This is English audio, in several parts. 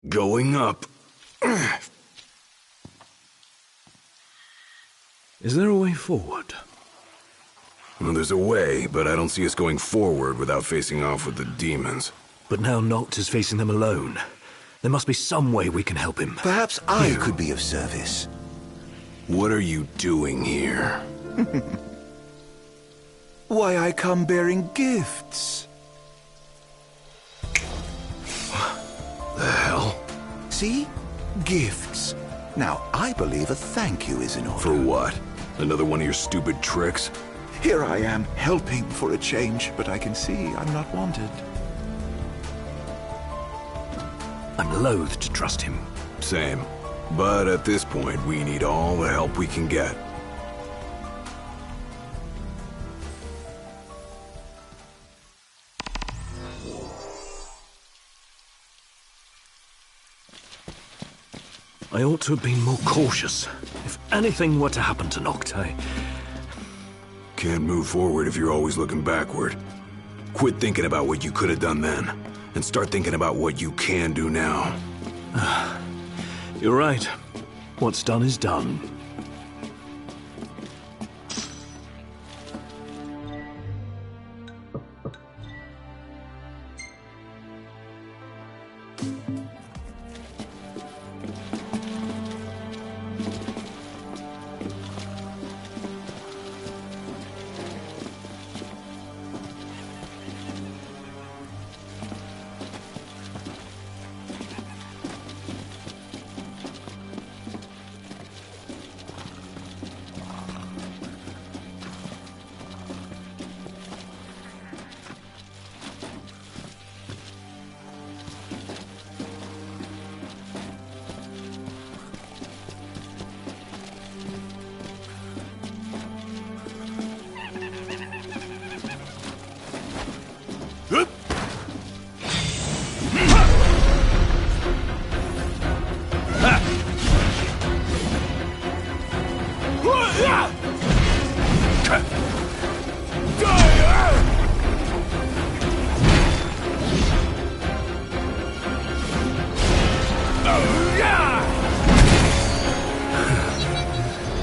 Going up. Is there a way forward? Well, there's a way, but I don't see us going forward without facing off with the demons. But now Noct is facing them alone. There must be some way we can help him. Perhaps I could be of service. What are you doing here? Why, I come bearing gifts. The hell? See? Gifts. Now, I believe a thank you is in order. For what? Another one of your stupid tricks? Here I am, helping for a change, but I can see I'm not wanted. I'm loath to trust him. Same. But at this point, we need all the help we can get. I ought to have been more cautious. If anything were to happen to Noct, I... Can't move forward if you're always looking backward. Quit thinking about what you could have done then, and start thinking about what you can do now. You're right. What's done is done.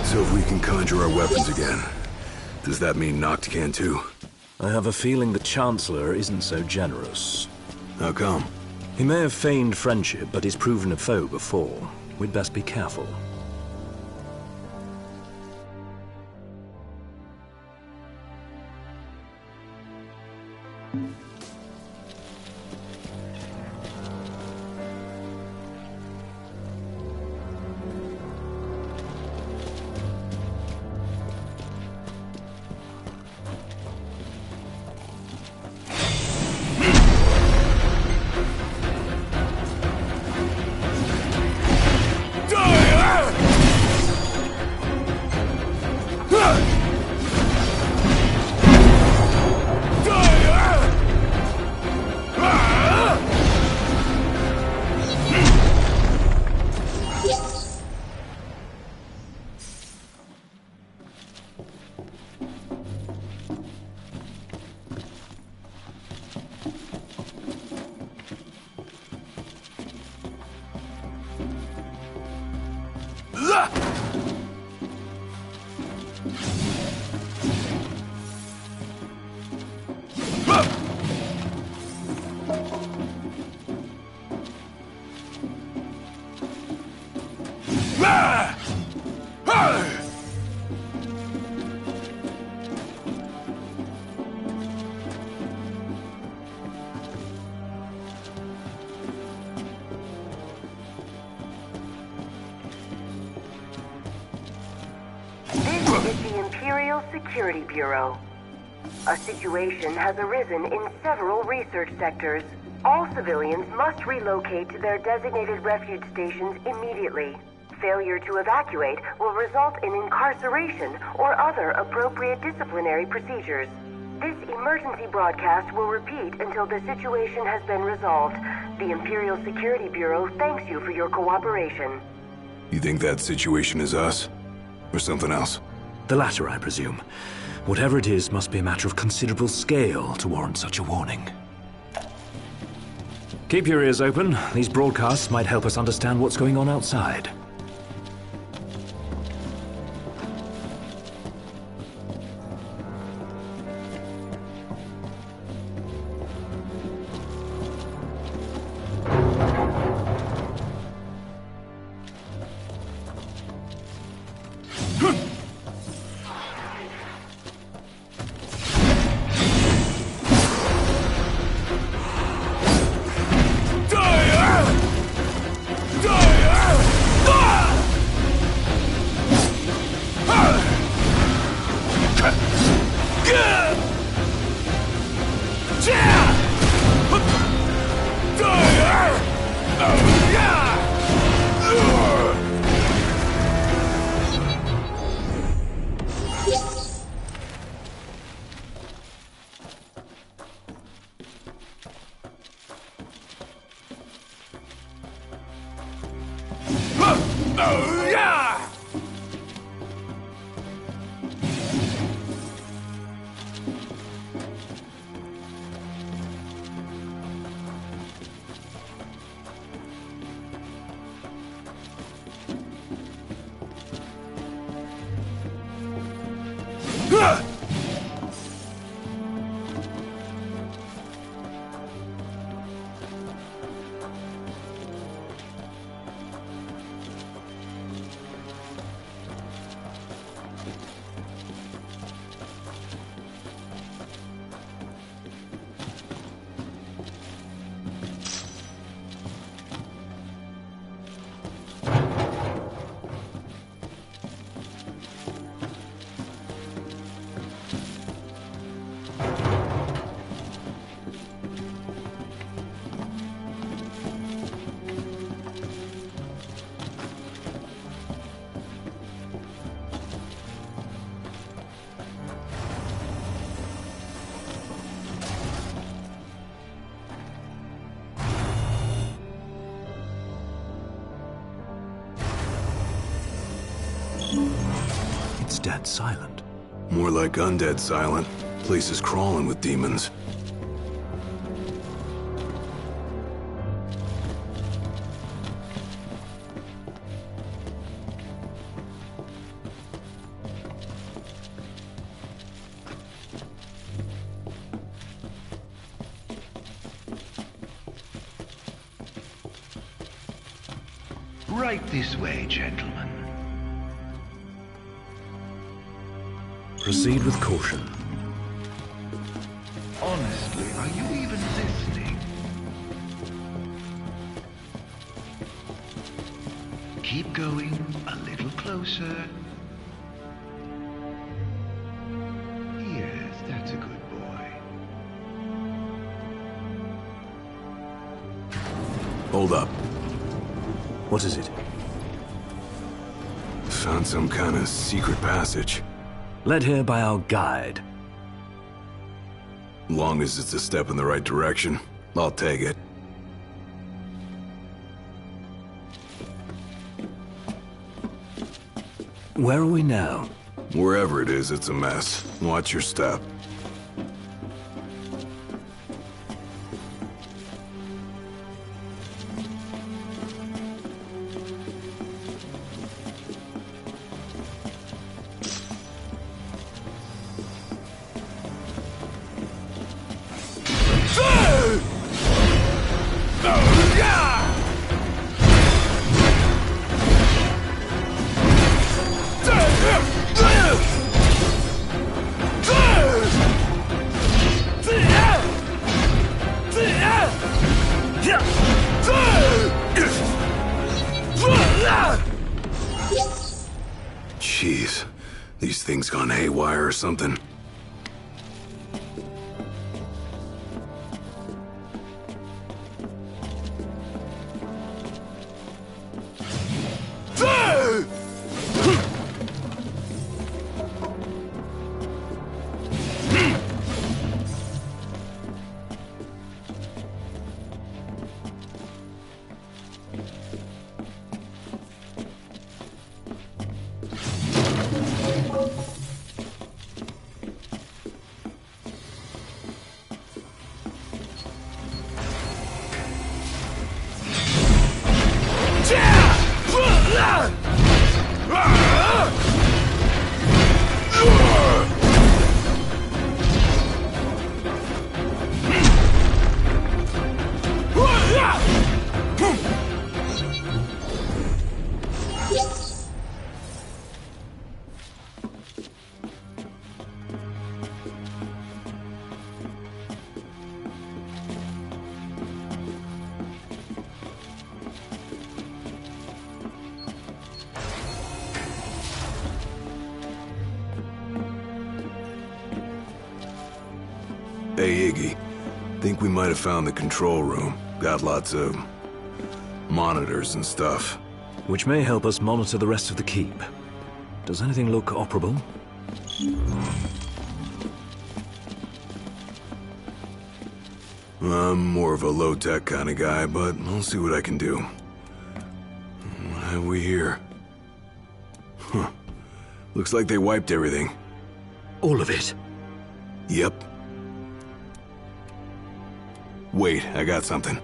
So if we can conjure our weapons again, does that mean Noct can too? I have a feeling the Chancellor isn't so generous. How come? He may have feigned friendship, but he's proven a foe before. We'd best be careful. Security Bureau. A situation has arisen in several research sectors. All civilians must relocate to their designated refuge stations immediately. Failure to evacuate will result in incarceration or other appropriate disciplinary procedures. This emergency broadcast will repeat until the situation has been resolved. The Imperial Security Bureau thanks you for your cooperation. You think that situation is us? Or something else? The latter, I presume. Whatever it is must be a matter of considerable scale to warrant such a warning. Keep your ears open. These broadcasts might help us understand what's going on outside. It's dead silent. More like undead silent. Place is crawling with demons. Right this way, gentlemen. Proceed with caution. Honestly, are you even listening? Keep going a little closer. Yes, that's a good boy. Hold up. What is it? Found some kind of secret passage. Led here by our guide. Long as it's a step in the right direction, I'll take it. Where are we now? Wherever it is, it's a mess. Watch your step. Jeez, these things gone haywire or something. Hey, Iggy. Think we might have found the control room. Got lots of monitors and stuff. Which may help us monitor the rest of the keep. Does anything look operable? I'm more of a low-tech kind of guy, but I'll see what I can do. What have we here? Huh. Looks like they wiped everything. All of it? Yep. Wait, I got something.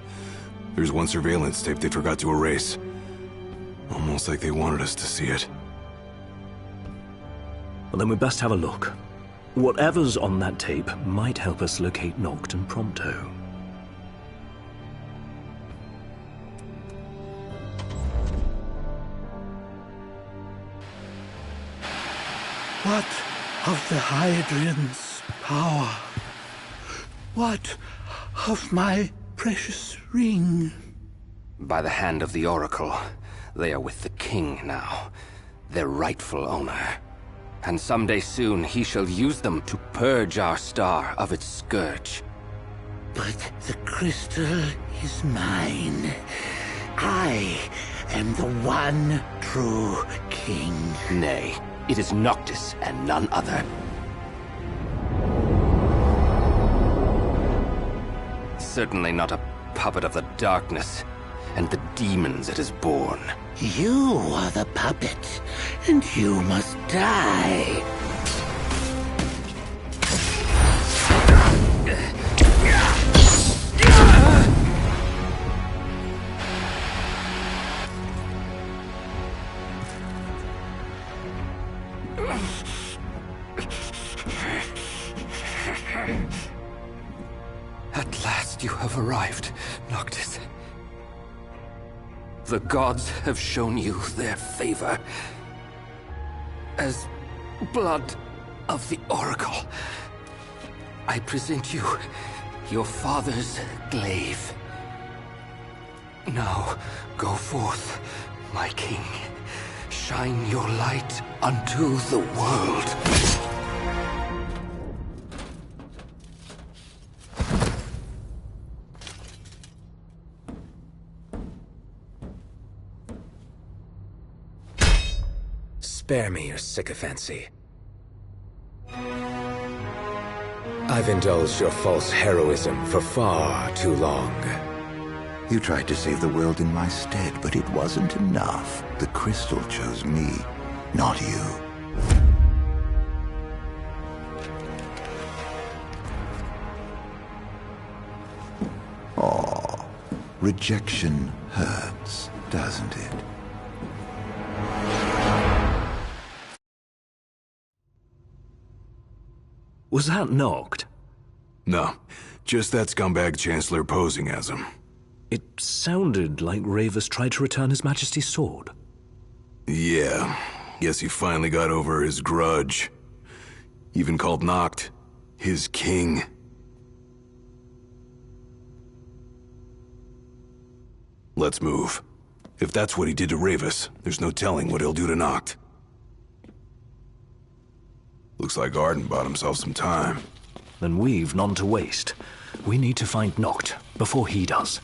There's one surveillance tape they forgot to erase. Almost like they wanted us to see it. Well, then we best have a look. Whatever's on that tape might help us locate Noct and Prompto. What of the Hydrian's power? What of my precious ring? By the hand of the Oracle, they are with the King now, their rightful owner. And someday soon he shall use them to purge our star of its scourge. But the crystal is mine. I am the one true king. Nay, it is Noctis and none other. Certainly not a puppet of the darkness and the demons it has borne. You are the puppet, and you must die. At last you have arrived, Noctis. The gods have shown you their favor. As blood of the Oracle, I present you your father's glaive. Now, go forth, my king. Shine your light unto the world. Spare me your sycophancy. I've indulged your false heroism for far too long. You tried to save the world in my stead, but it wasn't enough. The crystal chose me, not you. Oh, rejection hurts, doesn't it? Was that Noct? No, just that scumbag Chancellor posing as him. It sounded like Ravus tried to return His Majesty's sword. Yeah, guess he finally got over his grudge. Even called Noct his king. Let's move. If that's what he did to Ravus, there's no telling what he'll do to Noct. Looks like Arden bought himself some time. Then we've none to waste. We need to find Noct before he does.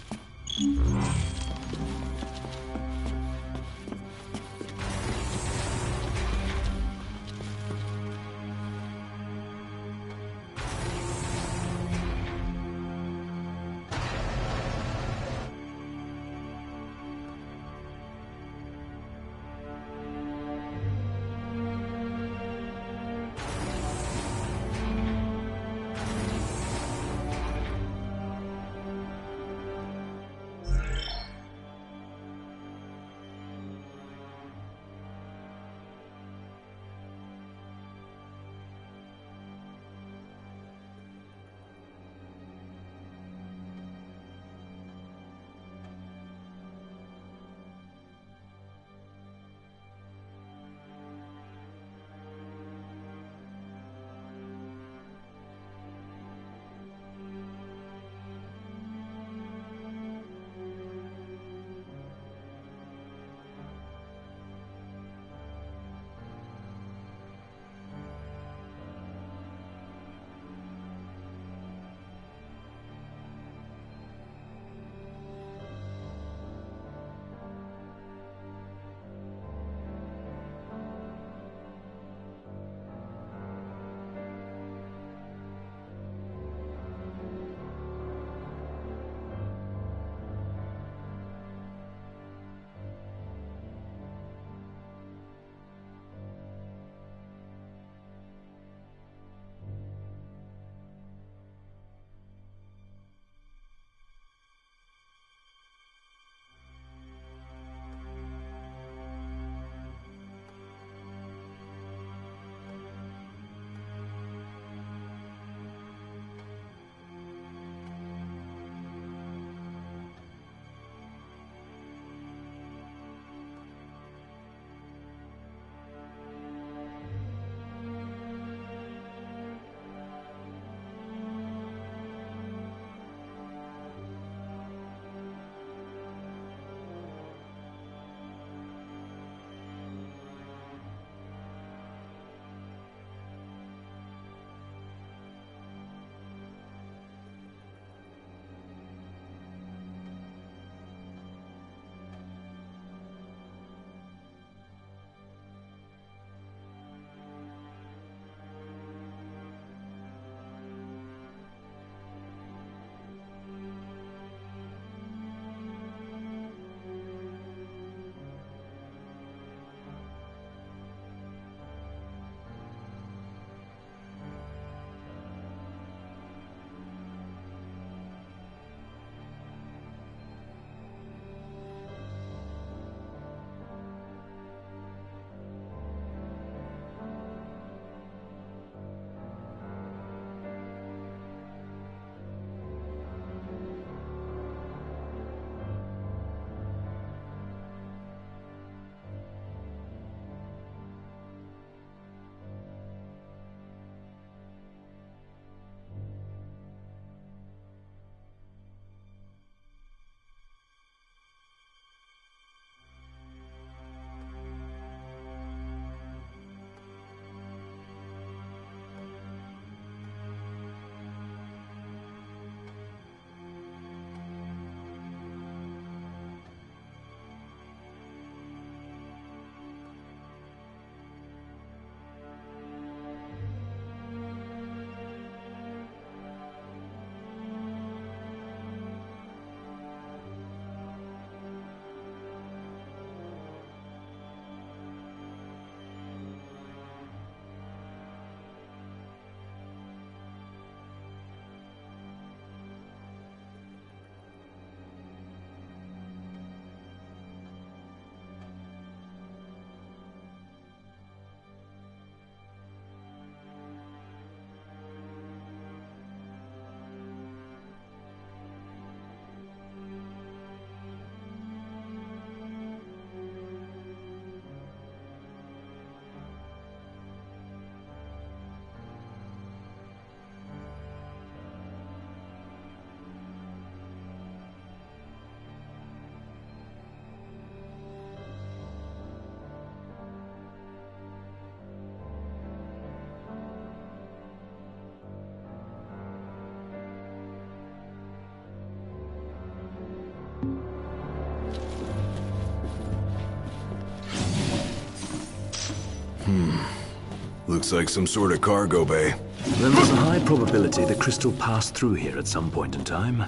Looks like some sort of cargo bay. Then there's a high probability the crystal passed through here at some point in time.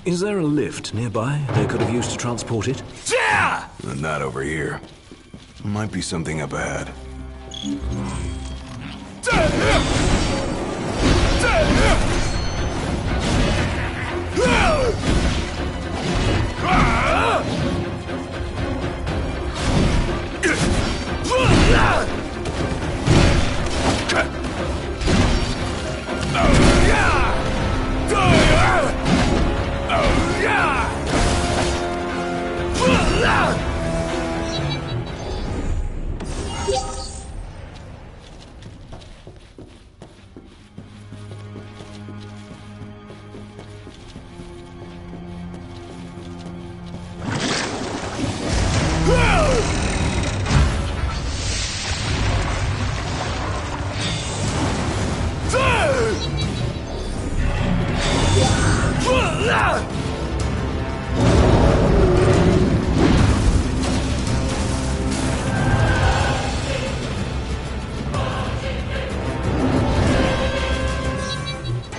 Is there a lift nearby they could have used to transport it? Not over here. Might be something up ahead.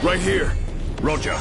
Right here. Roger.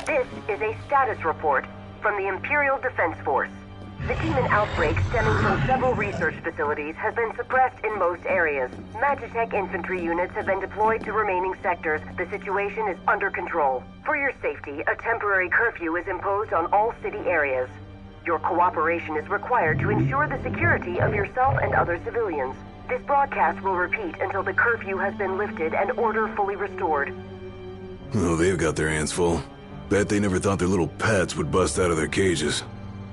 This is a status report from the Imperial Defense Force. The demon outbreak stemming from several research facilities has been suppressed in most areas. Magitech infantry units have been deployed to remaining sectors. The situation is under control. For your safety, a temporary curfew is imposed on all city areas. Your cooperation is required to ensure the security of yourself and other civilians. This broadcast will repeat until the curfew has been lifted and order fully restored. Oh, they've got their hands full. Bet they never thought their little pets would bust out of their cages.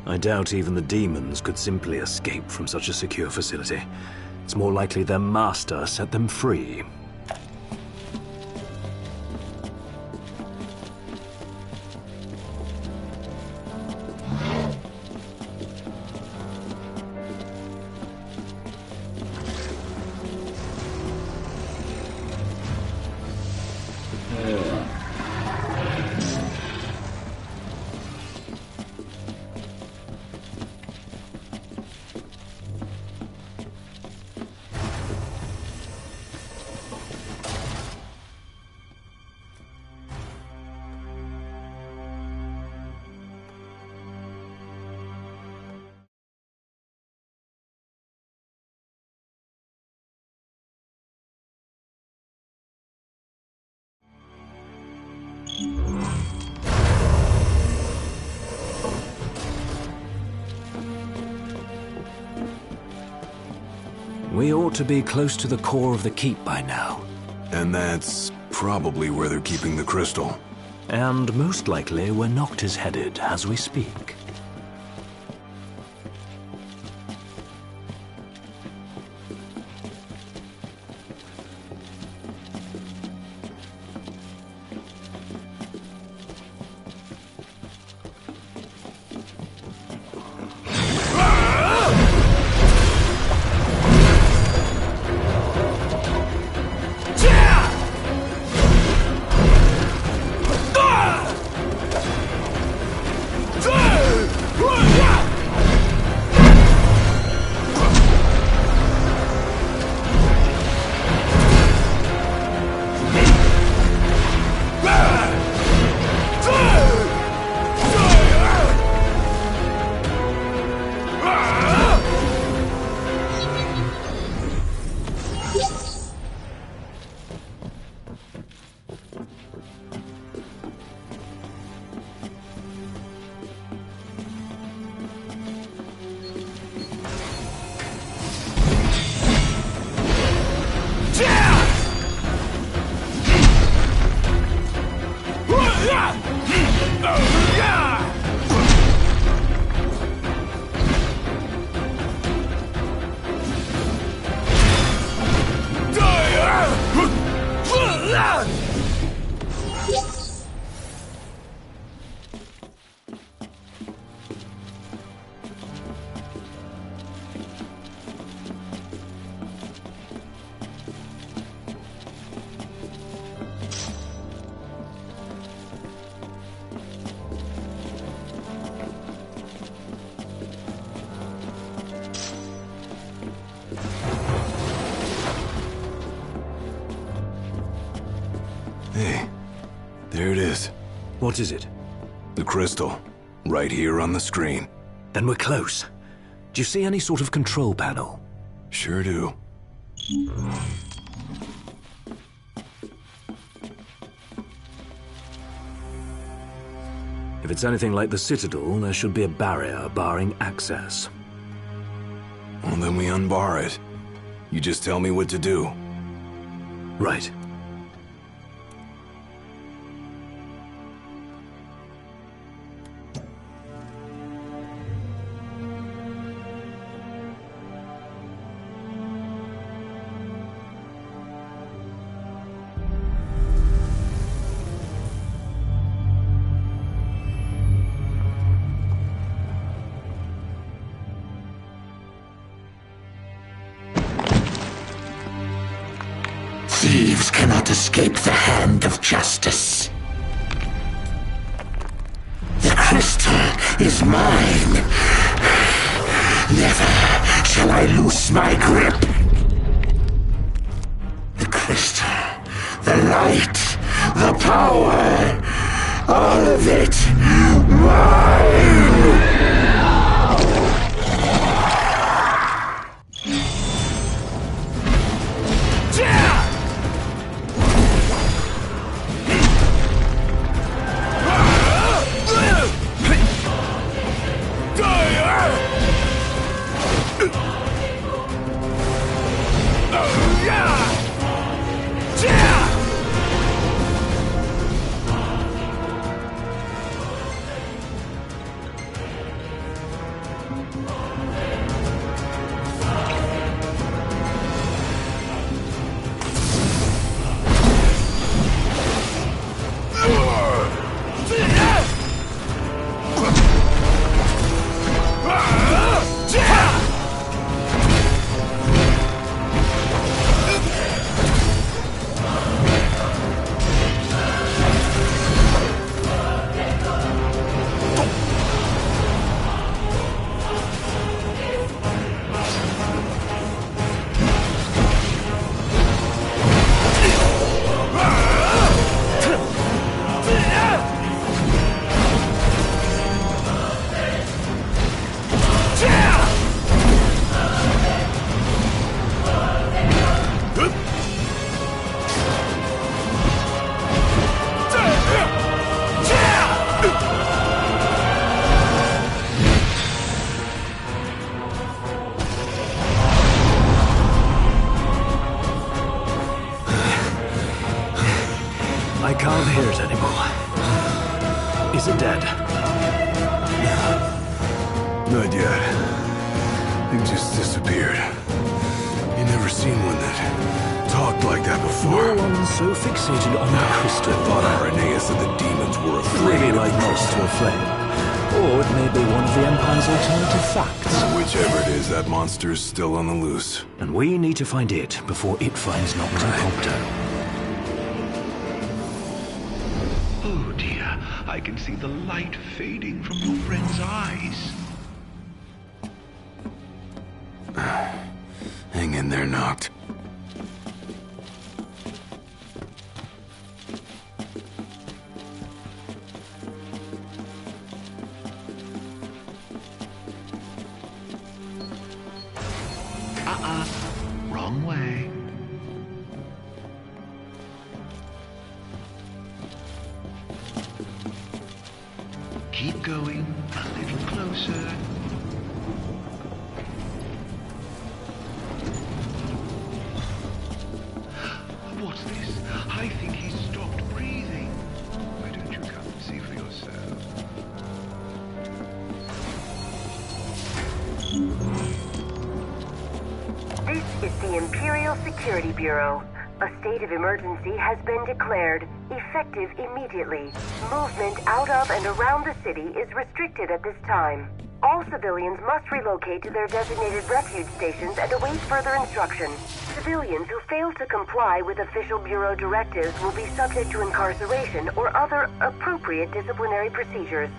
I doubt even the demons could simply escape from such a secure facility. It's more likely their master set them free. We ought to be close to the core of the keep by now. And that's probably where they're keeping the crystal. And most likely where Noct is headed as we speak. Hey, there it is. What is it? The crystal. Right here on the screen. Then we're close. Do you see any sort of control panel? Sure do. If it's anything like the Citadel, there should be a barrier barring access. Well, then we unbar it. You just tell me what to do. Right. Thieves cannot escape the hand of justice. The crystal is mine. Never shall I loose my grip. The crystal, the light, the power, all of it mine! I can't hear it anymore. Is it dead? Not yet. It just disappeared. You never seen one that talked like that before. No one's so fixated on the crystal. I thought Irenaeus said the demons were afraid Maybe of like the moths to crystal. a flame. Or it may be one of the Empire's alternative facts. Whichever it is, that monster's still on the loose. And we need to find it before it finds Nocta Copter. Oh dear, I can see the light fading from your friend's eyes. Hang in there, Noct. Wrong way. Keep going, a little closer. What's this? I think he's stopped breathing. Why don't you come and see for yourself? This is the Imperial Security Bureau. A state of emergency has been declared, effective immediately. Movement out of and around the city is restricted at this time. All civilians must relocate to their designated refuge stations and await further instruction. Civilians who fail to comply with official Bureau directives will be subject to incarceration or other appropriate disciplinary procedures.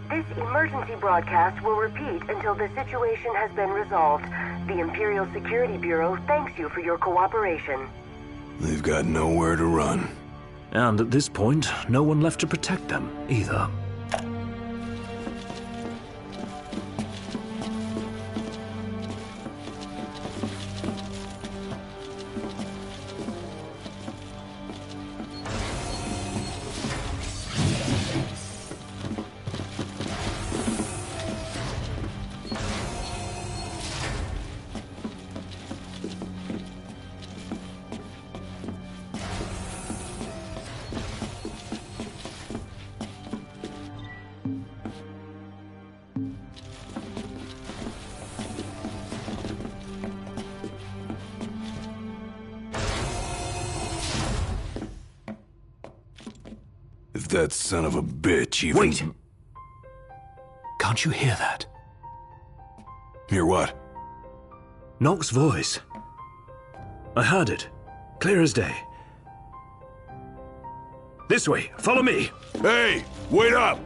This emergency broadcast will repeat until the situation has been resolved. The Imperial Security Bureau thanks you for your cooperation. They've got nowhere to run. And at this point, no one left to protect them, either. If that son of a bitch even... Wait! Can't you hear that? Hear what? Nock's voice. I heard it. Clear as day. This way, follow me! Hey! Wait up!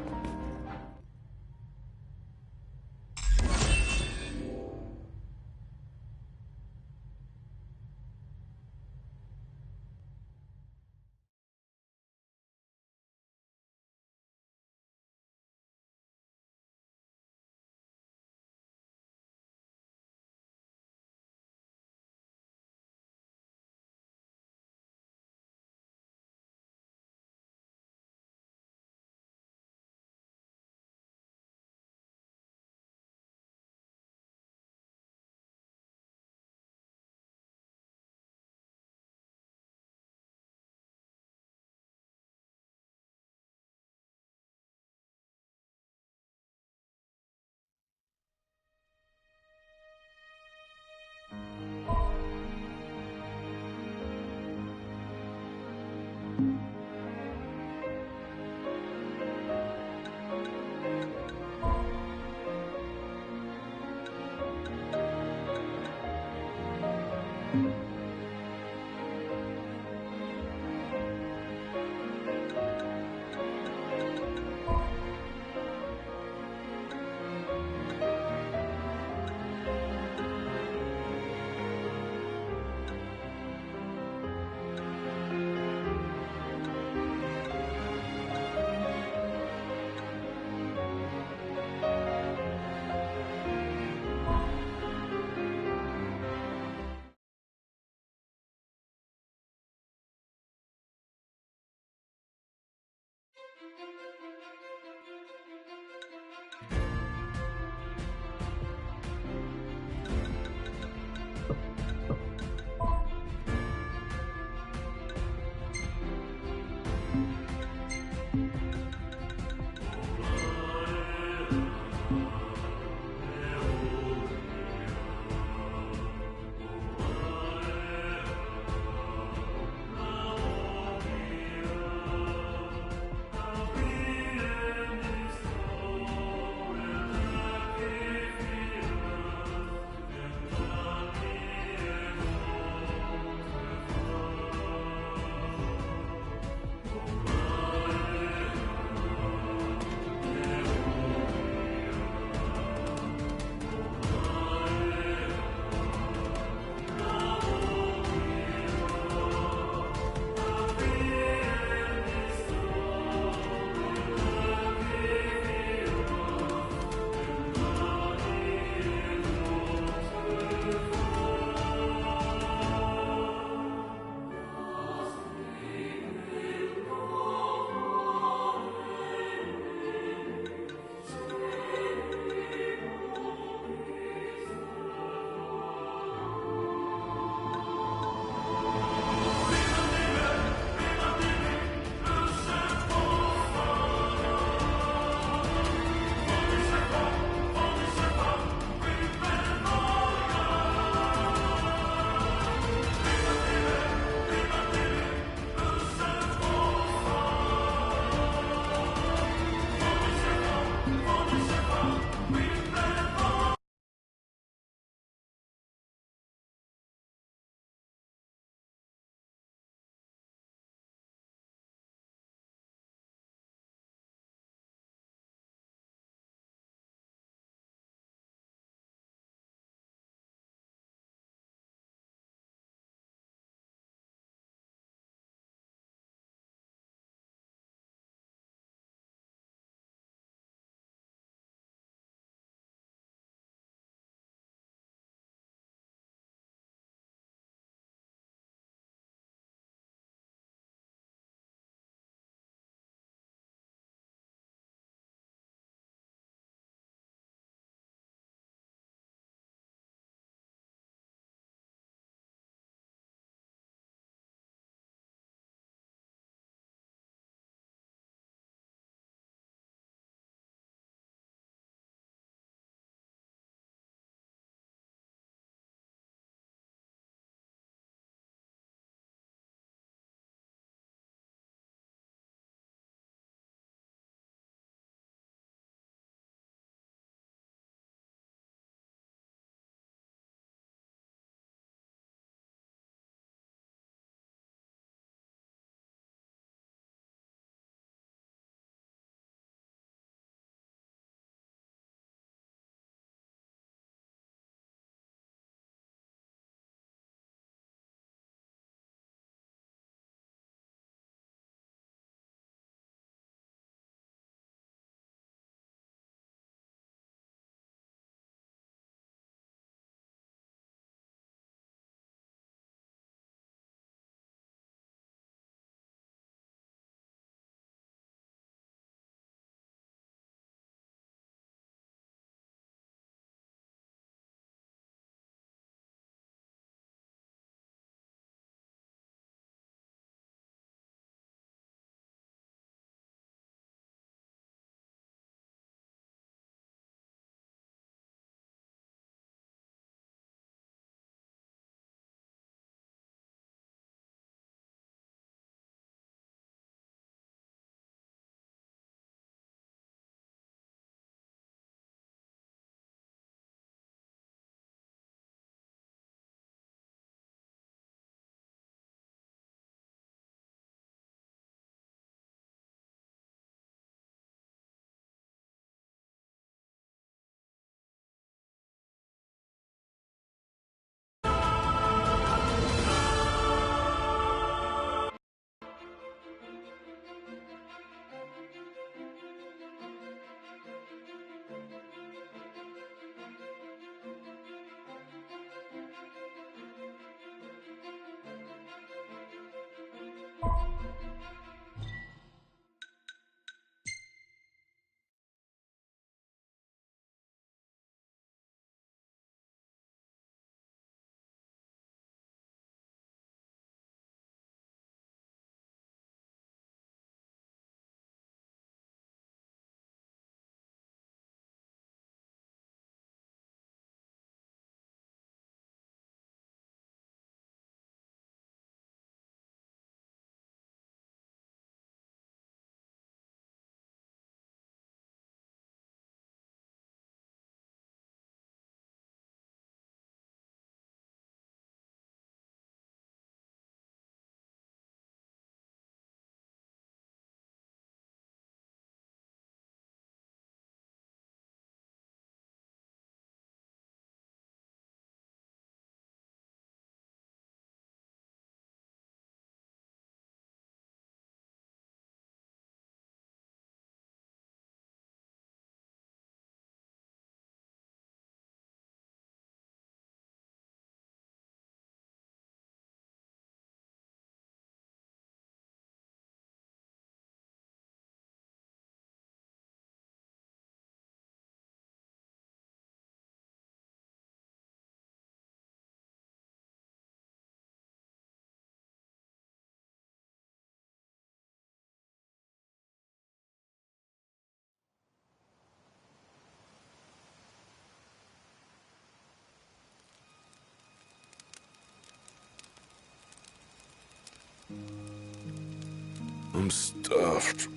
I'm stuffed.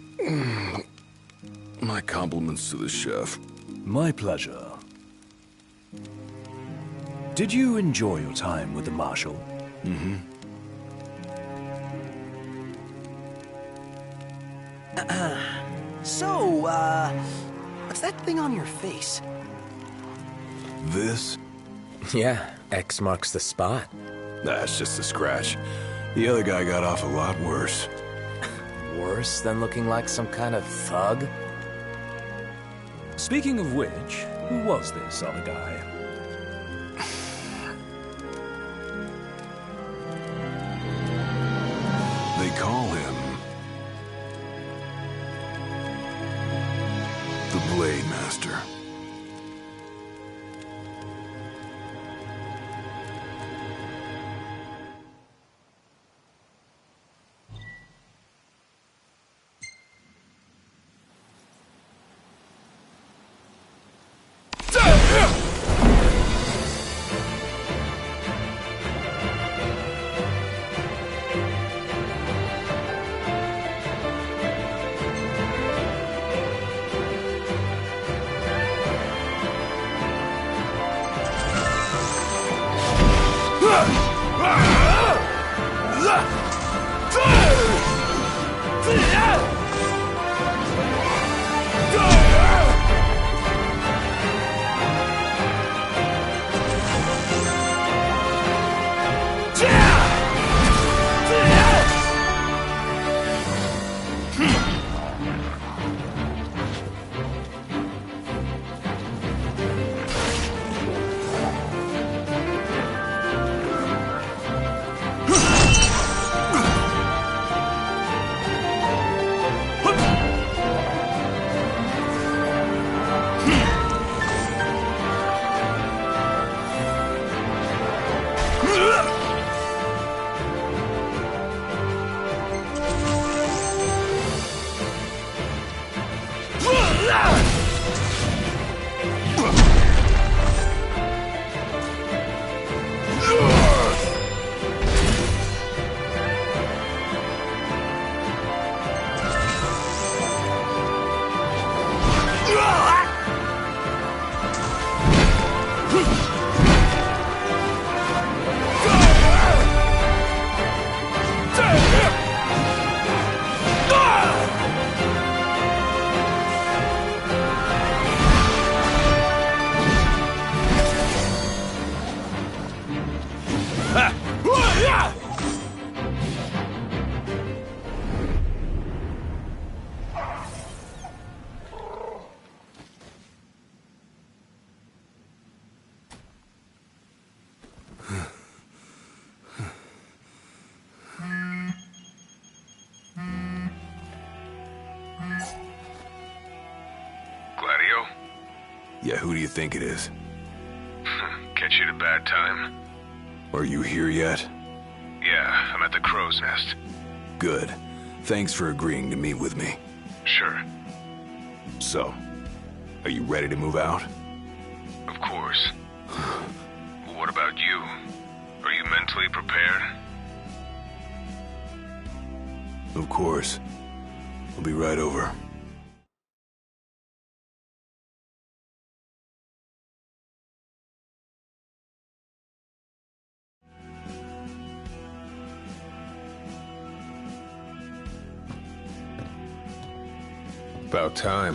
My compliments to the chef. My pleasure. Did you enjoy your time with the Marshal? Mm-hmm. So, what's that thing on your face? This? Yeah, X marks the spot. That's just a scratch. The other guy got off a lot worse. Worse than looking like some kind of thug? Speaking of which, who was this other guy? They call him the Blade Master. Yeah, who do you think it is? Catch you at a bad time? Are you here yet? Yeah, I'm at the Crow's Nest. Good. Thanks for agreeing to meet with me. Sure. So, are you ready to move out? Of course. What about you? Are you mentally prepared? Of course. I'll be right over. About time.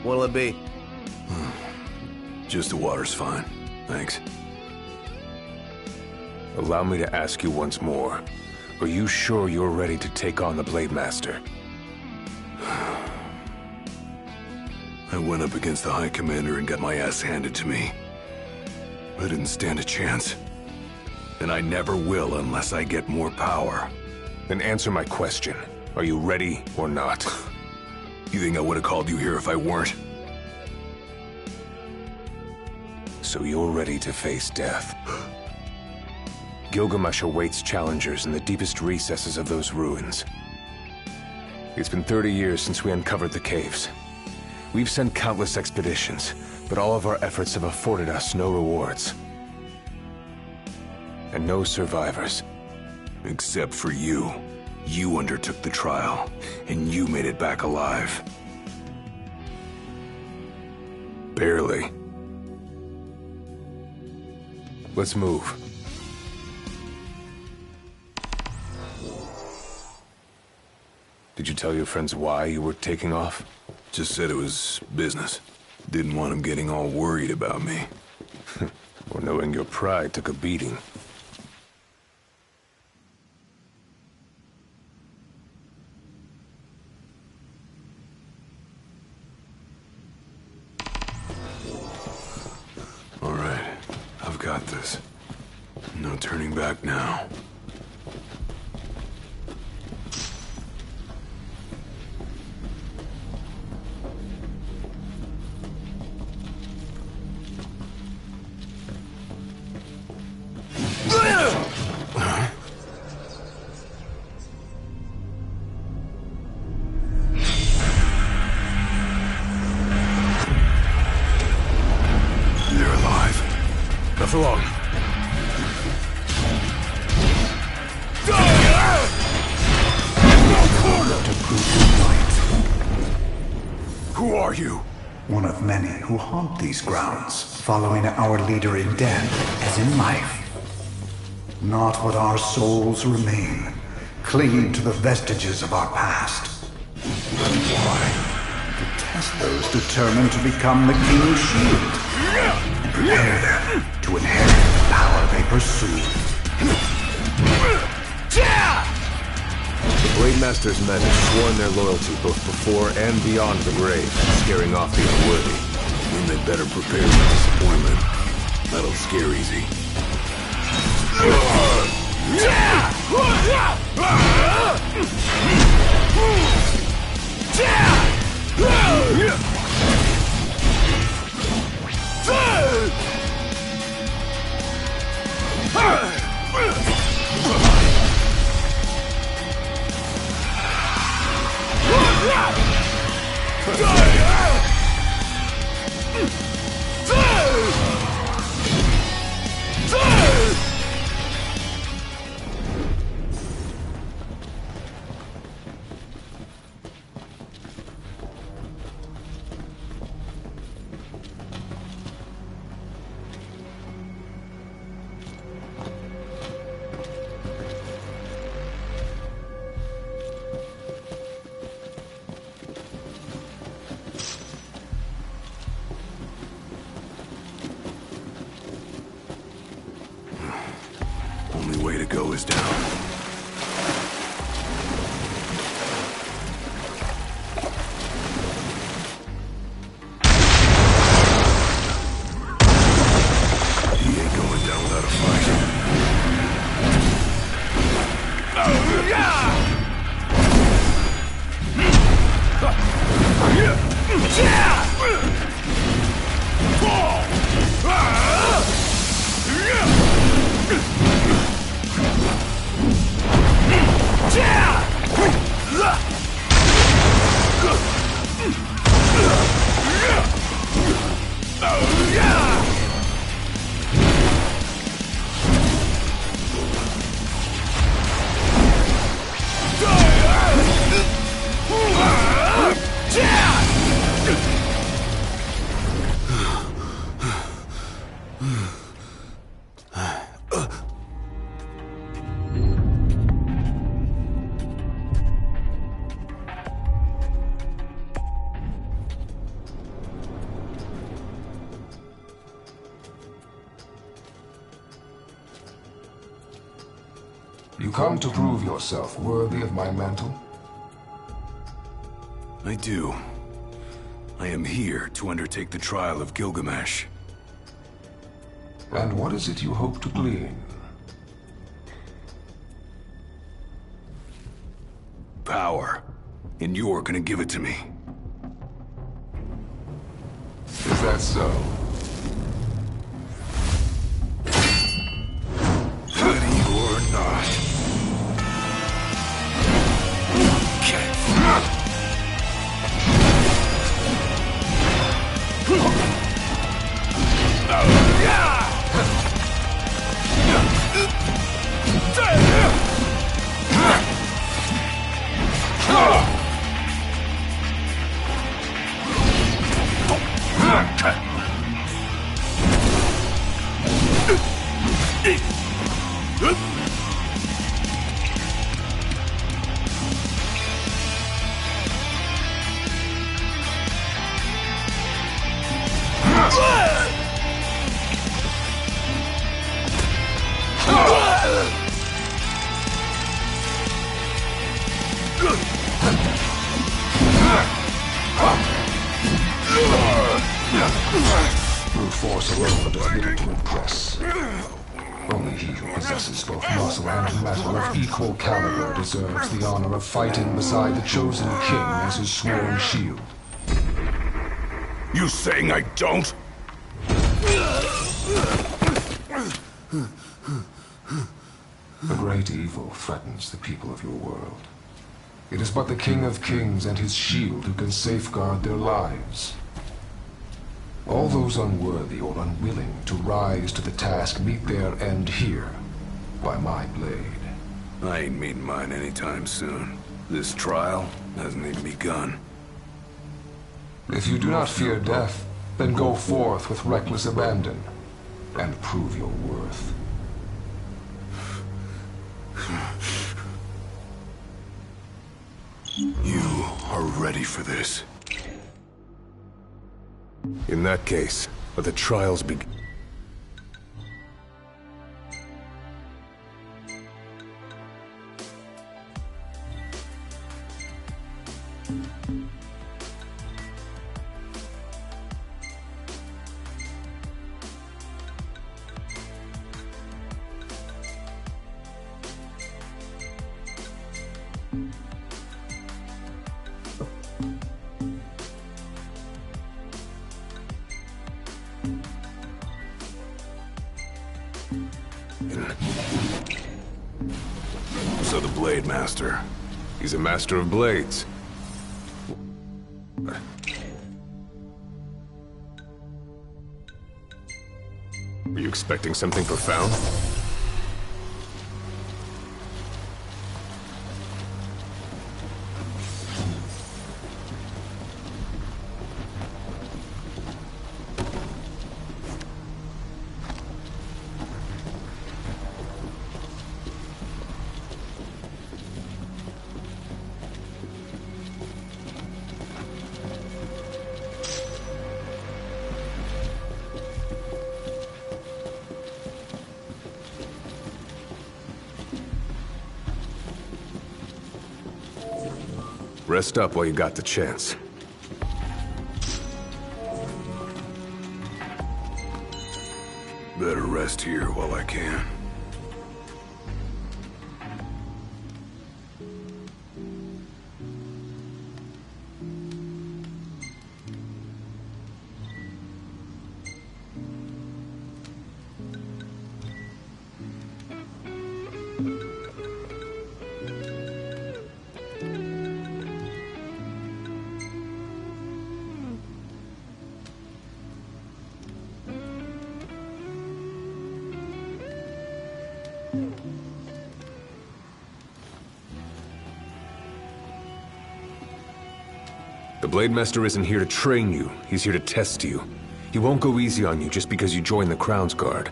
What'll it be? Just the water's fine. Thanks. Allow me to ask you once more. Are you sure you're ready to take on the Blade Master? I went up against the High Commander and got my ass handed to me. I didn't stand a chance. And I never will unless I get more power. Then answer my question. Are you ready or not? You think I would have called you here if I weren't? So you're ready to face death. Gilgamesh awaits challengers in the deepest recesses of those ruins. It's been 30 years since we uncovered the caves. We've sent countless expeditions, But all of our efforts have afforded us no rewards. And no survivors. Except for you. You undertook the trial, and you made it back alive. Barely. Let's move. Did you tell your friends why you were taking off? Just said it was business. Didn't want them getting all worried about me. Or knowing your pride took a beating. All right, I've got this. No turning back now. For long. Who are you? One of many who haunt these grounds, following our leader in death as in life. Not what our souls remain, clinging to the vestiges of our past. But why? To test those determined to become the King's shield. And prepare them to inherit the power they pursue. The Blade Master's men have sworn their loyalty both before and beyond the grave, scaring off the unworthy. Then they better prepare for disappointment. That'll scare easy. Only way to go is down. He ain't going down without a fight. You come to prove yourself worthy of my mantle? I do. I am here to undertake the trial of Gilgamesh. And what is it you hope to glean? Power. And you're gonna give it to me. Is that so? Ready or not. Brute force alone does little to impress. Only he who possesses both muscle and metal of equal caliber deserves the honor of fighting beside the chosen king as his sworn shield. You saying I don't? A great evil threatens the people of your world. It is but the King of Kings and his shield who can safeguard their lives. All those unworthy or unwilling to rise to the task meet their end here, by my blade. I ain't meeting mine anytime soon. This trial hasn't even begun. If you do not fear death, then go forth with reckless abandon, and prove your worth. You are ready for this. In that case, let the trials begin. So the Blade Master. He's a master of blades. Were you expecting something profound? Rest up while you got the chance. Better rest here while I can. The Blade Master isn't here to train you, he's here to test you. He won't go easy on you just because you joined the Crown's Guard.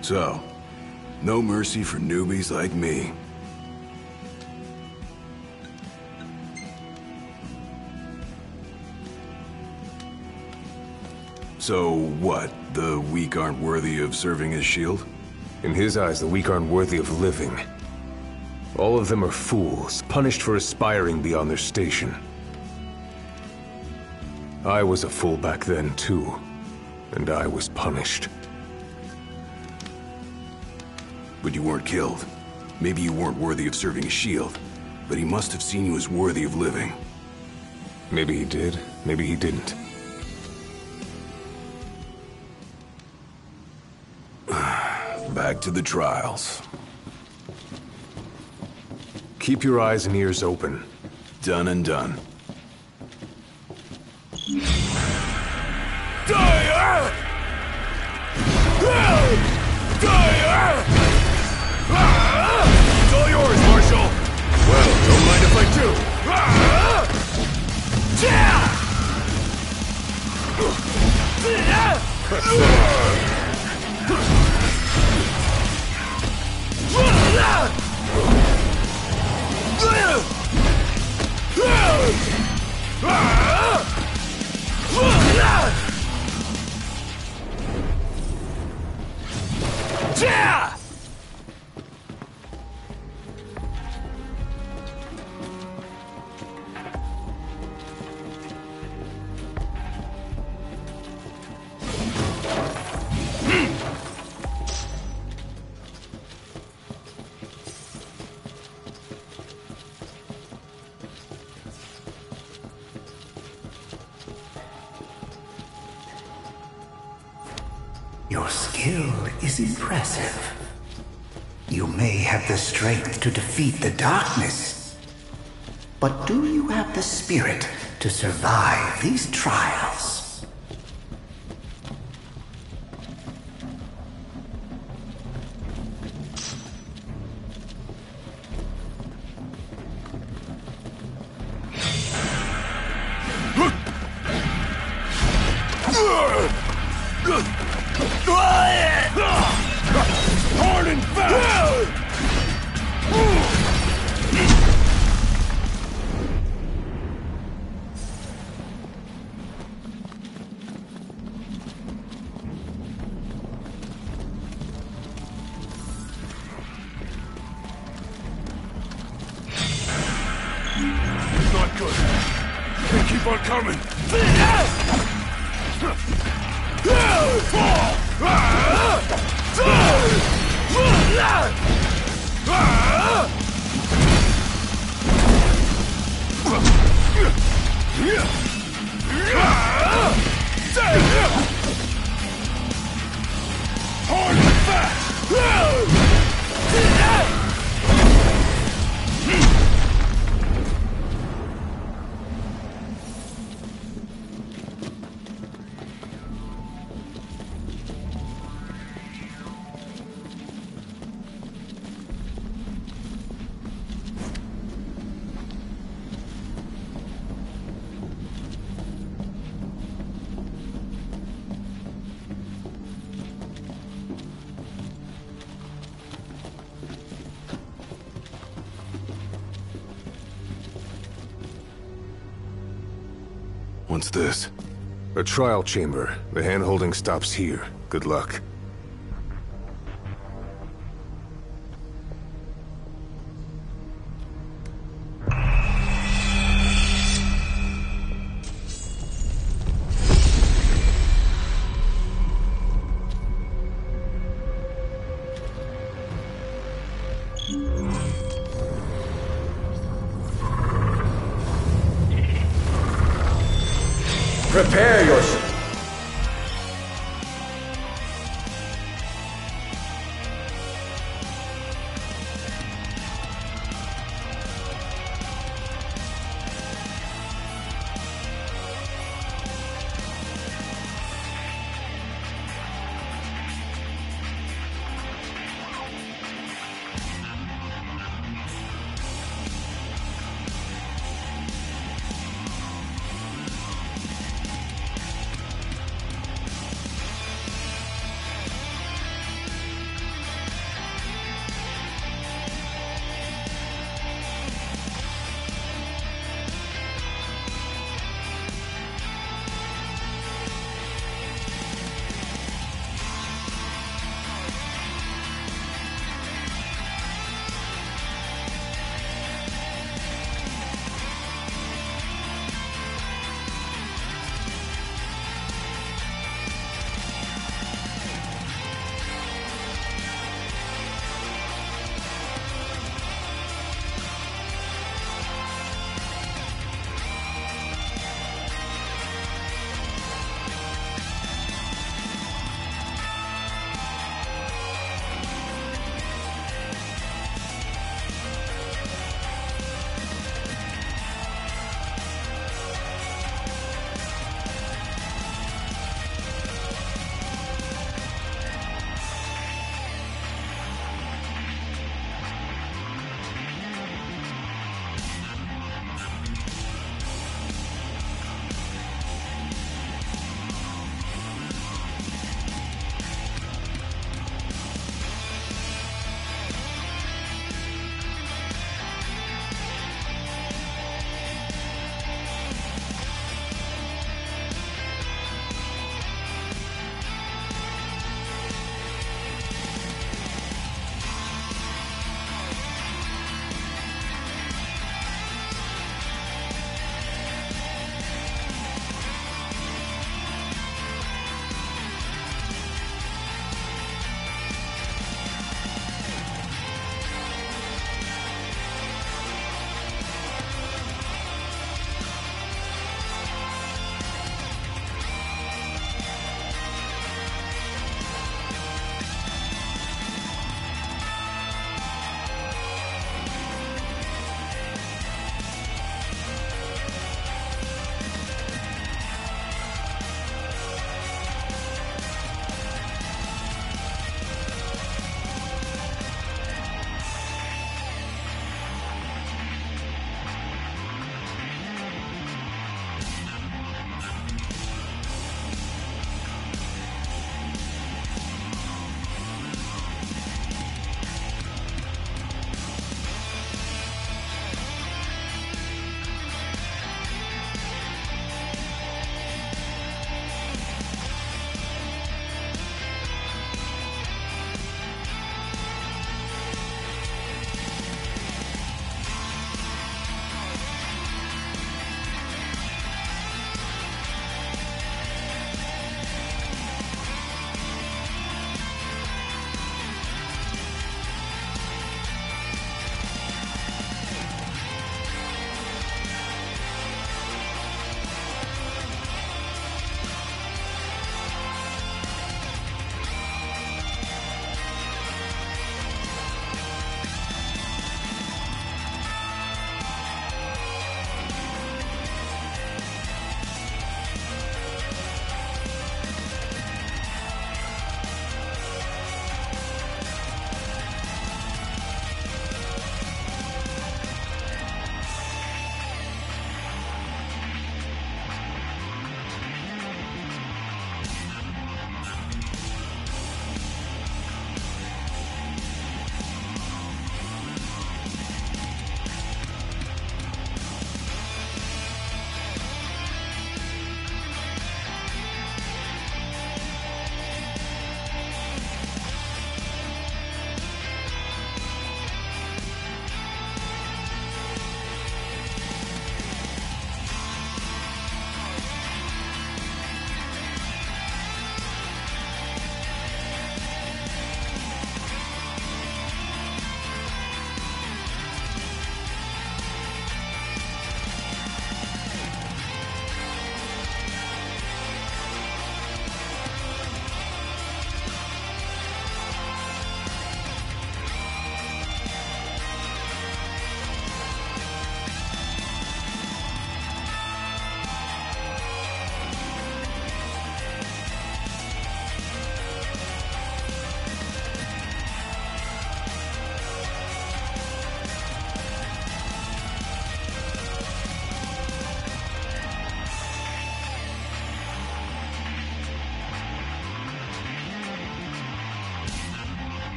So, no mercy for newbies like me. So what? The weak aren't worthy of serving as shield? In his eyes, the weak aren't worthy of living. All of them are fools, punished for aspiring beyond their station. I was a fool back then, too. And I was punished. But you weren't killed. Maybe you weren't worthy of serving as shield, but he must have seen you as worthy of living. Maybe he did, maybe he didn't. Back to the trials. Keep your eyes and ears open. Done and done. Die! Die! Your skill is impressive. You may have the strength to defeat the darkness, but do you have the spirit to survive these trials? Hard and fast! Not good. Can't keep on coming. Hard and fast! What's this? A trial chamber. The hand-holding stops here. Good luck. Prepare yourself.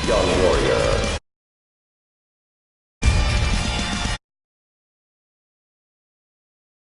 Young warrior,